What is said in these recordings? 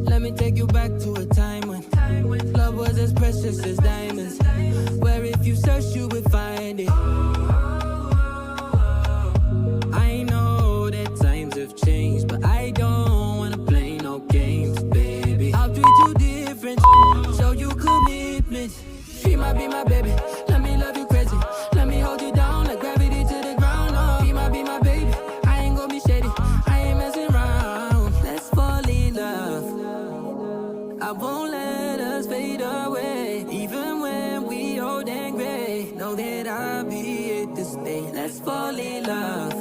Let me take you back to a time when love was as precious as diamonds, where if you search you would find it. I know that times have changed, but I don't wanna play no games, baby. I'll treat you different, show you commitment. She might be my baby, let me love you crazy. Let me hold you down like gravity to the ground. Oh, she might be my baby, I ain't gonna be shady, I ain't messing around. Let's fall in love, I won't let us fade away. Even when we old and gray, know that I'll be here to stay. Let's fall in love,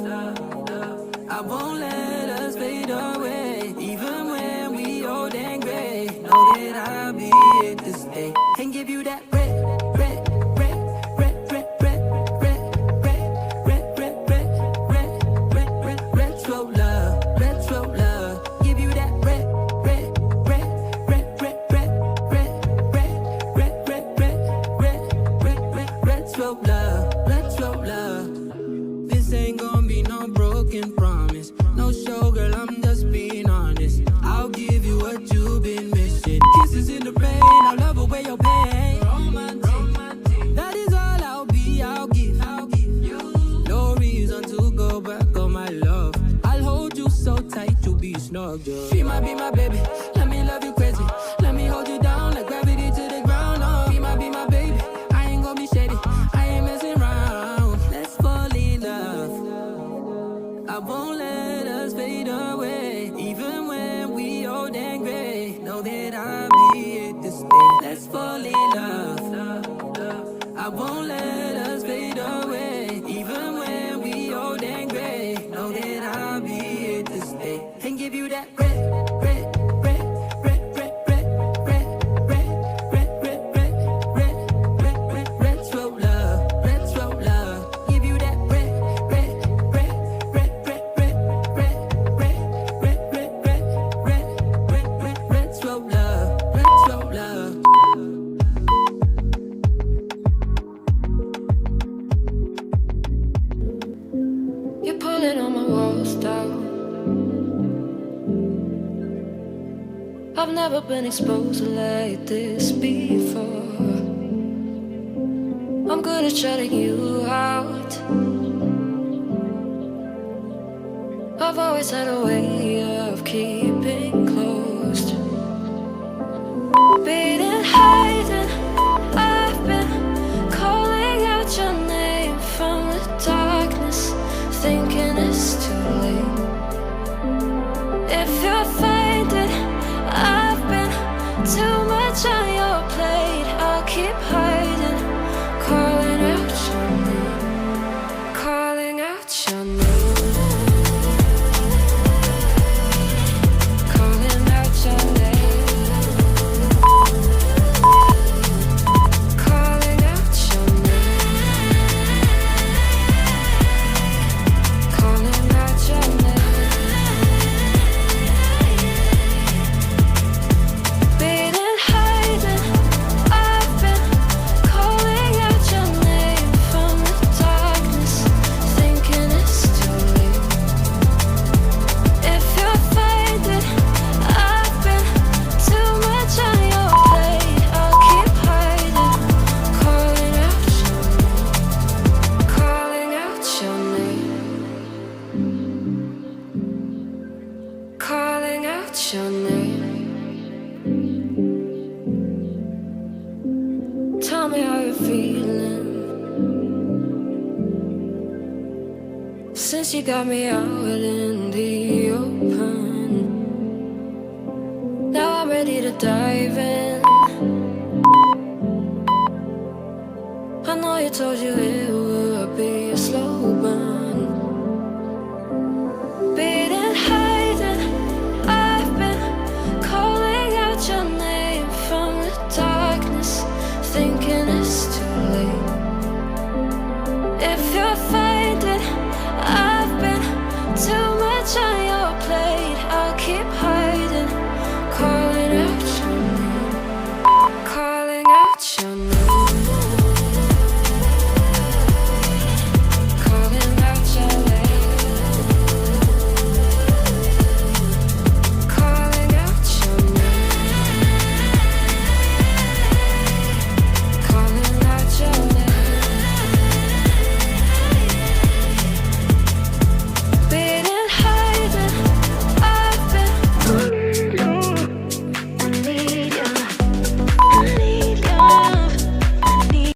I won't let us fade away. Even when we old and gray, know that I'll be here to stay. And give you that red, red, red, red, red, red, red, red, red, red, red, red, red, red, retro love, retro love. Give you that red, red, red, red, red, red, red, red, red, red, red, red, red, red, retro love, retro love. This ain't gonna be no broken promise, no show, girl, I'm just being honest. I'll give you what you've been missing. Kisses in the rain, I'll love away your pain. Romantic, that is all I'll be, I'll give you. No reason to go back on my love. I'll hold you so tight, you'll be snug, girl. She might be my baby, let me love you crazy. Let me hold you down like gravity to the ground. Oh, she might be my baby, I ain't gonna be shady, I ain't messing around. Let's fall in love, I won't let us fade away. Even when we old and gray, know that I'll be here to stay. Let's fall in love, I won't let us fade away. Even when we old and gray, know that I'll be here to stay. And give you that red, red, red, red, red, red, red, red, red, red, red, red, red, red, retro love, retro love. Give you that red, red, red, red, red, red, red, red, red, red, red, red, red, red, retro love, retro love. You're pulling on my walls down. I've never been exposed like this before. I'm good at shutting you out. I've always had a way of keeping closed. Beating, hiding, I've been calling out your name from the darkness, thinking it's too late. If you're faded, I've been too much on your plate. I'll keep hiding, calling out your name, calling out your name. Calling out your name. Calling out your name. Calling out your name. Beating, hiding, I've been calling out your name from the darkness, thinking it's too late. If you're faded, I've been too much on your plate. I'll keep hiding, calling out your name, calling out your name, calling out your name. Tell me how you're feeling since you got me out in the open. Now I'm ready to dive in. I know you told you it